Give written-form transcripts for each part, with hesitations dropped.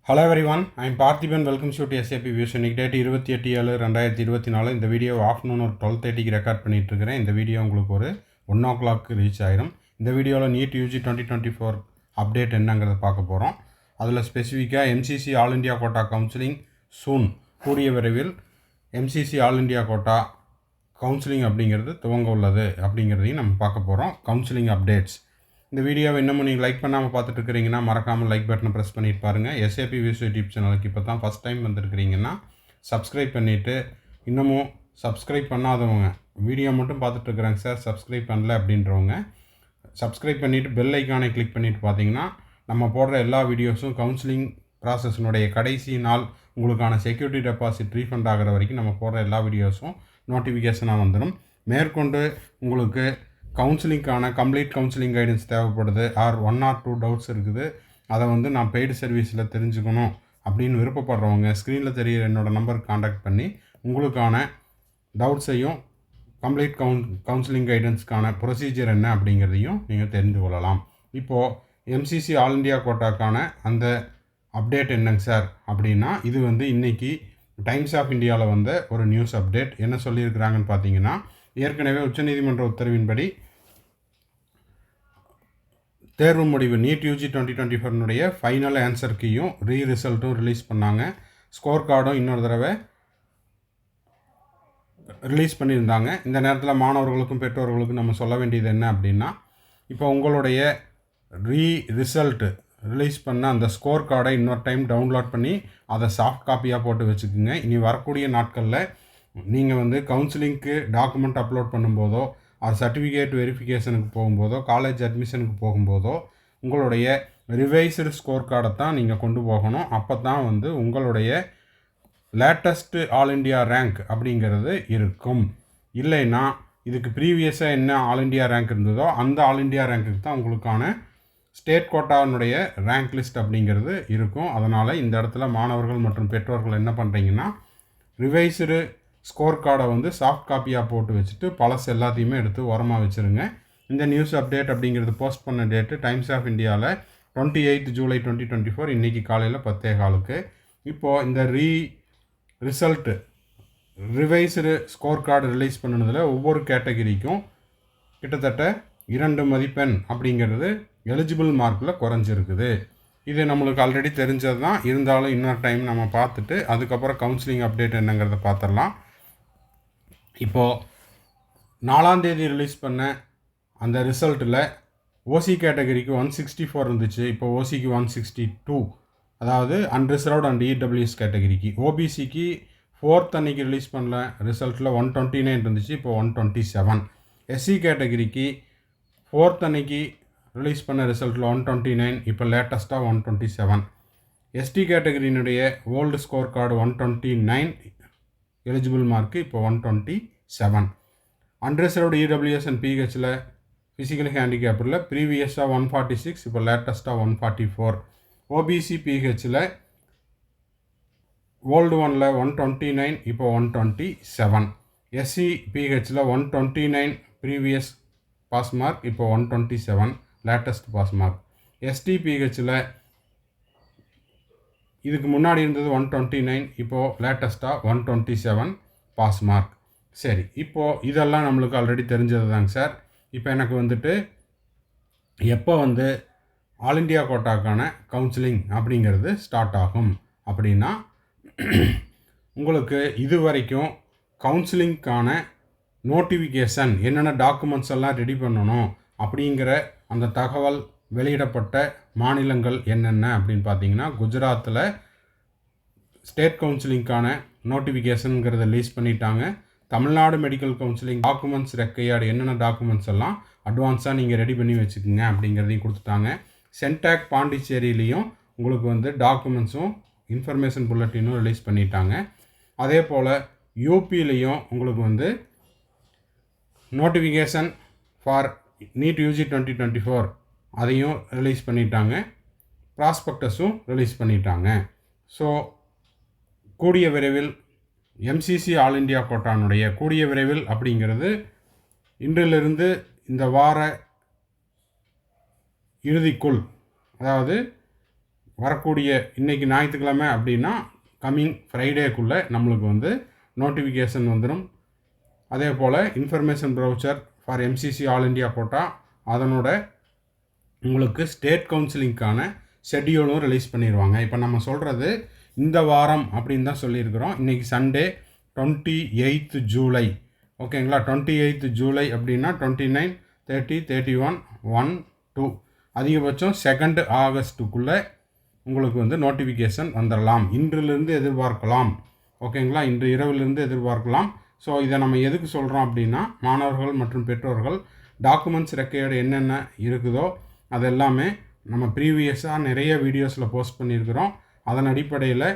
Hello everyone, I'm Parthiban. Welcome to SAP views. இன்னைக்கு date 28/7/2024. இந்த video afternoon ஒரு 12:30க்கு record பண்ணிகிட்ருக்கிறேன். இந்த வீடியோ உங்களுக்கு ஒரு 1 o'clock ரீச் ஆயிரும். இந்த வீடியோவில் நீட் யூஜி 2024 அப்டேட் என்னங்கிறத பார்க்க போகிறோம். அதில் ஸ்பெசிஃபிக்காக MCC all India quota counselling soon, கூடிய விரைவில் MCC all India quota counselling அப்படிங்கிறது துவங்க உள்ளது அப்படிங்கிறதையும் நம்ம பார்க்க போகிறோம். Counselling updates. இந்த வீடியோவை இன்னமும் நீங்கள் லைக் பண்ணாமல் பார்த்துட்டு இருக்கிறீங்கன்னா மறக்காமல் லைக் பட்டனை ப்ரெஸ் பண்ணிட்டு பாருங்கள். எஸ்ஏபி வியூஸ் யூடியூப் சேனலுக்கு இப்போ தான் ஃபஸ்ட் டைம் வந்துருக்கிறீங்கன்னா சப்ஸ்கிரைப் பண்ணிவிட்டு, இன்னமும் சப்ஸ்கிரைப் பண்ணாதவங்க வீடியோ மட்டும் பார்த்துட்ருக்குறாங்க சார், சப்ஸ்கிரைப் பண்ணல அப்படின்றவங்க சப்ஸ்கிரைப் பண்ணிவிட்டு பெல் ஐக்கானை கிளிக் பண்ணிவிட்டு பார்த்தீங்கன்னா நம்ம போடுற எல்லா வீடியோஸும் கவுன்சிலிங் ப்ராசஸினுடைய கடைசி நாள் உங்களுக்கான செக்யூரிட்டி டெபாசிட் ரீஃபண்ட் ஆகிற வரைக்கும் நம்ம போடுற எல்லா வீடியோஸும் நோட்டிஃபிகேஷனாக வந்துடும். மேற்கொண்டு உங்களுக்கு கவுன்சிலிங்கான கம்ப்ளீட் கவுன்சிலிங் கைடன்ஸ் தேவைப்படுது, ஆர் 1 or 2 டவுட்ஸ் இருக்குது, அதை நான் பெய்டு சர்வீஸில் தெரிஞ்சுக்கணும் அப்படின்னு விருப்பப்படுறவங்க ஸ்க்ரீனில் தெரிகிற என்னோடய நம்பருக்கு காண்டாக்ட் பண்ணி உங்களுக்கான டவுட்ஸையும் கம்ப்ளீட் கவுன்சிலிங் கைடன்ஸ்க்கான ப்ரொசீஜர் என்ன அப்படிங்கிறதையும் நீங்கள் தெரிந்து கொள்ளலாம். இப்போது எம்சிசி ஆல் இண்டியா கோட்டாக்கான அந்த அப்டேட் என்னங்க சார் அப்படின்னா, இது இன்றைக்கி டைம்ஸ் ஆஃப் இந்தியாவில் வந்த ஒரு நியூஸ் அப்டேட். என்ன சொல்லியிருக்கிறாங்கன்னு பார்த்தீங்கன்னா, ஏற்கனவே உச்சநீதிமன்ற உத்தரவின்படி தேர்வு முடிவு நீட் யூஜி 2024 ஃபைனல் ஆன்சர் கீயும் ரிசல்ட்டும் ரிலீஸ் பண்ணாங்க. ஸ்கோர் கார்டும் இன்னொரு தடவை ரிலீஸ் பண்ணியிருந்தாங்க. இந்த நேரத்தில் மாணவர்களுக்கும் பெற்றோர்களுக்கும் நம்ம சொல்ல வேண்டியது என்ன அப்படின்னா, இப்போ உங்களுடைய ரிசல்ட்டு ரிலீஸ் பண்ண அந்த ஸ்கோர் கார்டை இன்னொரு டைம் டவுன்லோட் பண்ணி அதை சாஃப்ட் காப்பியாக போட்டு வச்சுக்கோங்க. இனி வரக்கூடிய நாட்களில் நீங்கள் கவுன்சிலிங்க்கு டாக்குமெண்ட் அப்லோட் பண்ணும்போதோ, அது சர்டிஃபிகேட் வெரிஃபிகேஷனுக்கு போகும்போதோ, காலேஜ் அட்மிஷனுக்கு போகும்போதோ உங்களுடைய ரிவைஸ்டு ஸ்கோர் கார்டை தான் நீங்கள் கொண்டு போகணும். அப்போ தான் உங்களுடைய லேட்டஸ்ட்டு ஆல் இண்டியா ரேங்க் அப்படிங்கிறது இருக்கும். இல்லைன்னா இதுக்கு ப்ரீவியஸாக என்ன ஆல் இண்டியா ரேங்க் இருந்ததோ அந்த ஆல் இண்டியா ரேங்க்குக்கு தான் உங்களுக்கான ஸ்டேட் கோட்டாவினுடைய ரேங்க் லிஸ்ட் அப்படிங்கிறது இருக்கும். அதனால் இந்த இடத்துல மாணவர்கள் மற்றும் பெற்றோர்கள் என்ன பண்ணுறீங்கன்னா, ரிவைஸ்டு ஸ்கோர் கார்டை சாஃப்ட் காப்பியாக போட்டு வச்சுட்டு பழசு எல்லாத்தையுமே எடுத்து உரமாக வச்சுருங்க. இந்த நியூஸ் அப்டேட் அப்படிங்கிறது போஸ்ட் பண்ண டேட்டு டைம்ஸ் ஆஃப் இந்தியாவில் 28 ஜூலை 2024, இன்றைக்கி காலையில் 10:15. இப்போது இந்த result revised score card release பண்ணினதில் ஒவ்வொரு கேட்டகிரிக்கும் கிட்டத்தட்ட 2 மதிப்பெண் அப்படிங்கிறது எலிஜிபிள் மார்க்கில் குறைஞ்சிருக்குது. இது நம்மளுக்கு ஆல்ரெடி தெரிஞ்சது தான், இருந்தாலும் இன்னொரு டைம் நம்ம பார்த்துட்டு அதுக்கப்புறம் கவுன்சிலிங் அப்டேட் என்னங்கிறத பார்த்துடலாம். இப்போது 4ஆம் தேதி ரிலீஸ் பண்ண அந்த ரிசல்ட்டில் ஓசி கேட்டகரிக்கு 164 இருந்துச்சு. இப்போ ஓசிக்கு 162, அதாவது அன்ரிசர்வ்டு அண்ட் இடபிள்யூஎஸ் கேட்டகரிக்கு. ஓபிசிக்கு 4th அன்னைக்கு ரிலீஸ் பண்ணல ரிசல்ட்டில் 129 இருந்துச்சு, இப்போ 127. எஸ்சி கேட்டகரிக்கு 4th அன்னைக்கு ரிலீஸ் பண்ண ரிசல்ட்டில் 129, இப்போ லேட்டஸ்ட்டாக 127. எஸ்டி கேட்டகரியினுடைய old score card 129 eligible mark, இப்போ 127. அன்ரிசர்வ்டு இடபிள்யூஎஸ் அண்ட் பிஹெச்சில் ஃபிசிக்கல் ஹேண்டிகேப்பில் ப்ரீவியஸாக 146, இப்போ லேட்டஸ்ட்டாக 144. ஓபிசி பிஹெச்சில் ஓல்டு ஒனில் 129, இப்போ 127. எஸ்சி பிஹெச்சில் 129 ப்ரீவியஸ் பாஸ் மார்க், இப்போ 127 லேட்டஸ்ட் பாஸ் மார்க். எஸ்டி பிஹெச்சில் இதுக்கு முன்னாடி இருந்தது 129, இப்போது லேட்டஸ்ட்டாக 127 பாஸ் மார்க். சரி, இப்போது இதெல்லாம் நம்மளுக்கு ஆல்ரெடி தெரிஞ்சது தாங்க சார். இப்போ எனக்கு எப்போ ஆல் இண்டியா கோட்டாக்கான கவுன்சிலிங் அப்படிங்கிறது ஸ்டார்ட் ஆகும் அப்படின்னா, உங்களுக்கு இது வரைக்கும் கவுன்சிலிங்க்கான நோட்டிஃபிகேஷன் என்னென்ன டாக்குமெண்ட்ஸ் எல்லாம் ரெடி பண்ணணும் அப்படிங்கிற அந்த தகவல் வெளியிடப்பட்ட மாநிலங்கள் என்னென்ன அப்படின்னு பார்த்தீங்கன்னா, குஜராத்தில் ஸ்டேட் கவுன்சிலிங்க்கான நோட்டிஃபிகேஷனுங்கிறத ரிலீஸ் பண்ணிட்டாங்க. தமிழ்நாடு மெடிக்கல் கவுன்சிலிங் டாக்குமெண்ட்ஸ் ரெக்கையாடு என்னென்ன டாக்குமெண்ட்ஸ் எல்லாம் அட்வான்ஸாக நீங்கள் ரெடி பண்ணி வச்சுக்கோங்க அப்படிங்கிறதையும் கொடுத்துட்டாங்க. சென்டாக் பாண்டிச்சேரியிலையும் உங்களுக்கு டாக்குமெண்ட்ஸும் இன்ஃபர்மேஷன் புல்லட்டினும் ரிலீஸ் பண்ணிட்டாங்க. அதே போல் யூபிலையும் உங்களுக்கு நோட்டிஃபிகேஷன் ஃபார் நீட் யூஜி 2024 அதையும் ரிலீஸ் பண்ணிட்டாங்க. ப்ராஸ்பெக்டஸும் ரிலீஸ் பண்ணிட்டாங்க. ஸோ கூடிய விரைவில் எம்சிசி ஆல் இண்டியா கோட்டானுடைய கூடிய விரைவில் அப்படிங்கிறது இன்றிலிருந்து இந்த வார இறுதிக்குள், அதாவது வரக்கூடிய இன்றைக்கி ஞாயிற்றுக்கிழமை அப்படின்னா கம்மிங் ஃப்ரைடேக்குள்ளே நம்மளுக்கு வந்து நோட்டிஃபிகேஷன் வந்துடும். அதே போல் information brochure for MCC all India quota அதனோட உங்களுக்கு ஸ்டேட் கவுன்சிலிங்க்கான ஷெட்யூலும் ரிலீஸ் பண்ணிடுவாங்க. இப்போ நம்ம சொல்கிறது இந்த வாரம் அப்படின்னு தான் சொல்லியிருக்கிறோம். இன்றைக்கி சண்டே 28 ஜூலை, ஓகேங்களா. 28 ஜூலை அப்படின்னா 29, 30, 31, 1, 2 அதிகபட்சம் 2 ஆகஸ்ட்டுக்குள்ளே உங்களுக்கு வந்து நோட்டிஃபிகேஷன் வந்துடலாம். இன்றிலிருந்து எதிர்பார்க்கலாம், ஓகேங்களா. இன்று இரவிலிருந்து எதிர்பார்க்கலாம். ஸோ இதை நம்ம எதுக்கு சொல்கிறோம் அப்படின்னா, மாணவர்கள் மற்றும் பெற்றோர்கள் டாக்குமெண்ட்ஸ் ரெக்கையர்டு என்னென்ன இருக்குதோ அதெல்லாமே நம்ம ப்ரீவியஸாக நிறைய வீடியோஸில் போஸ்ட் பண்ணியிருக்கிறோம். அதன் அடிப்படையில்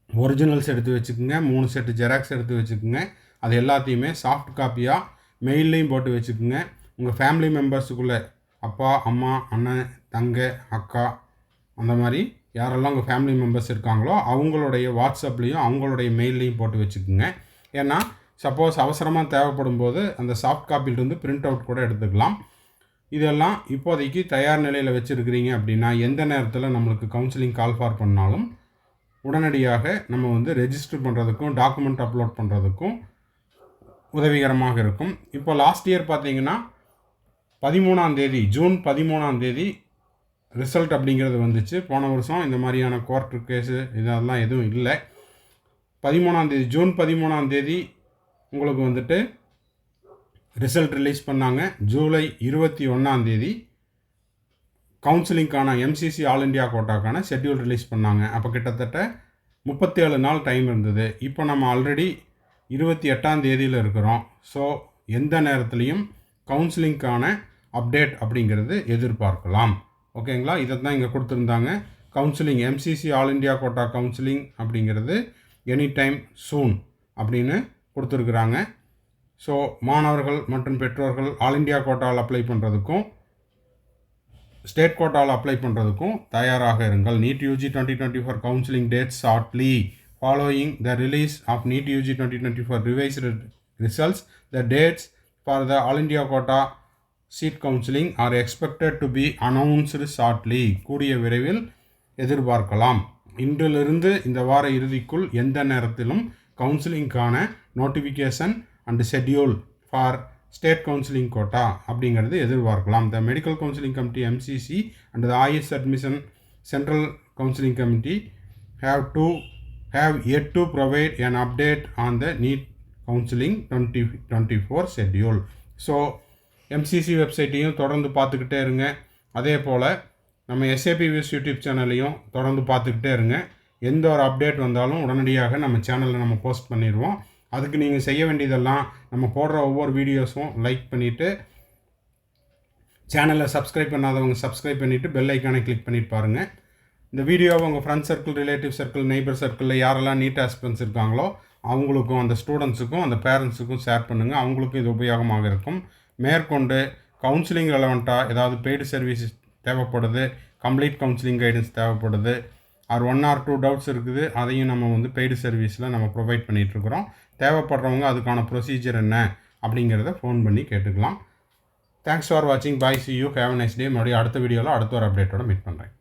ஒரிஜினல்ஸ் எடுத்து வச்சுக்கோங்க, 3 செட்டு ஜெராக்ஸ் எடுத்து வச்சுக்கோங்க. அது எல்லாத்தையுமே சாஃப்ட் காப்பியாக மெயில்லையும் போட்டு வச்சுக்கோங்க. உங்கள் ஃபேமிலி மெம்பர்ஸுக்குள்ளே அப்பா, அம்மா, அண்ணன், தங்கை, அக்கா அந்த மாதிரி யாரெல்லாம் உங்கள் ஃபேமிலி மெம்பர்ஸ் இருக்காங்களோ அவங்களுடைய வாட்ஸ்அப்லேயும் அவங்களுடைய மெயில்லையும் போட்டு வச்சுக்கோங்க. ஏன்னா சப்போஸ் அவசரமாக தேவைப்படும் போது அந்த சாஃப்ட் காப்பிலிருந்து பிரிண்ட் அவுட் கூட எடுத்துக்கலாம். இதெல்லாம் இப்போதைக்கு தயார் நிலையில் வச்சுருக்கிறீங்க அப்படின்னா எந்த நேரத்தில் நம்மளுக்கு கவுன்சிலிங் கால் ஃபார் பண்ணாலும் உடனடியாக நம்ம வந்து ரெஜிஸ்டர் பண்ணுறதுக்கும் டாக்குமெண்ட் அப்லோட் பண்ணுறதுக்கும் உதவிகரமாக இருக்கும். இப்போ லாஸ்ட் இயர் பார்த்தீங்கன்னா 13ஆம் தேதி, ஜூன் 13ஆம் தேதி ரிசல்ட் அப்படிங்கிறது வந்துச்சு. போன வருஷம் இந்த மாதிரியான கோர்ட்டு கேஸு இதெல்லாம் எதுவும் இல்லை. 13ஆம் தேதி, ஜூன் 13ஆம் தேதி உங்களுக்கு வந்துட்டு ரிசல்ட் ரிலீஸ் பண்ணாங்க. ஜூலை 21ஆம் தேதி கவுன்சிலிங்க்கான எம்சிசி ஆல் இண்டியா கோட்டாக்கான ஷெட்யூல் ரிலீஸ் பண்ணாங்க. அப்போ கிட்டத்தட்ட 37 நாள் டைம் இருந்தது. இப்போ நம்ம ஆல்ரெடி 28ஆம் தேதியில் இருக்கிறோம். ஸோ எந்த நேரத்துலையும் கவுன்சிலிங்க்கான அப்டேட் அப்படிங்கிறது எதிர்பார்க்கலாம், ஓகேங்களா. இதை தான் இங்கே கொடுத்துருந்தாங்க. Counselling MCC all India quota counselling அப்படிங்கிறது எனி டைம் சூன் அப்படின்னு கொடுத்துருக்குறாங்க. ஸோ மாணவர்கள் மற்றும் பெற்றோர்கள் ஆல் இண்டியா கோட்டாவில் அப்ளை பண்ணுறதுக்கும் ஸ்டேட் கோட்டாவில் அப்ளை பண்ணுறதுக்கும் தயாராக இருங்கள். NEET UG 2024 counselling dates shortly following the release of NEET UG 2024 revised results the dates for the all India quota seat counselling are expected to be announced shortly. கூடிய விரைவில் எதிர்பார்க்கலாம். இன்றிலிருந்து இந்த வார இறுதிக்குள் எந்த நேரத்திலும் கவுன்சிலிங்க்கான notification and schedule for state counselling quota அப்படிங்கிறது எதிர்பார்க்கலாம். The medical counselling committee MCC and the IS admission central counselling committee have yet to provide an update on the NEET counseling 2024 schedule. So MCC வெப்சைட்டையும் தொடர்ந்து பார்த்துக்கிட்டே இருங்க. அதே போல் நம்ம SAP views YouTube சேனலையும் தொடர்ந்து பார்த்துக்கிட்டே இருங்க. எந்த ஒரு அப்டேட் வந்தாலும் உடனடியாக நம்ம சேனலில் நம்ம போஸ்ட் பண்ணிடுவோம். அதுக்கு நீங்கள் செய்ய வேண்டியதெல்லாம் நம்ம போடுற ஒவ்வொரு வீடியோஸும் லைக் பண்ணிவிட்டு, சேனலை சப்ஸ்கிரைப் பண்ணாதவங்க சப்ஸ்கிரைப் பண்ணிவிட்டு பெல் ஐக்கானை கிளிக் பண்ணிட்டு பாருங்கள். இந்த வீடியோவை உங்கள் friend circle, relative circle, neighbour சர்க்கிளில் யாரெல்லாம் நீட் ஆஸ்பிரன்ஸ் இருக்காங்களோ அவங்களுக்கும், அந்த ஸ்டூடெண்ட்ஸுக்கும், அந்த பேரண்ட்ஸுக்கும் ஷேர் பண்ணுங்கள். அவங்களுக்கும் இது உபயோகமாக இருக்கும். மேற்கொண்டு கவுன்சிலிங் ரெலவெண்ட்டாக ஏதாவது பெய்டு சர்வீஸ் தேவைப்படுது, கம்ப்ளீட் கவுன்சிலிங் கைடன்ஸ் தேவைப்படுது, ஆர் 1 or 2 டவுட்ஸ் இருக்குது, அதையும் நம்ம வந்து பெய்டு சர்வீஸில் நம்ம ப்ரொவைட் பண்ணிகிட்ருக்குறோம். தேவைப்படுறவங்க அதுக்கான ப்ரொசீஜர் என்ன அப்படிங்கிறத ஃபோன் பண்ணி கேட்டுக்கலாம். தேங்க்ஸ் ஃபார் வாட்சிங். Bye, see you, have a nice day. மறுபடியும் அடுத்த வீடியோவில் அடுத்த ஒரு அப்டேட்டோட மீட் பண்ணுறேன்.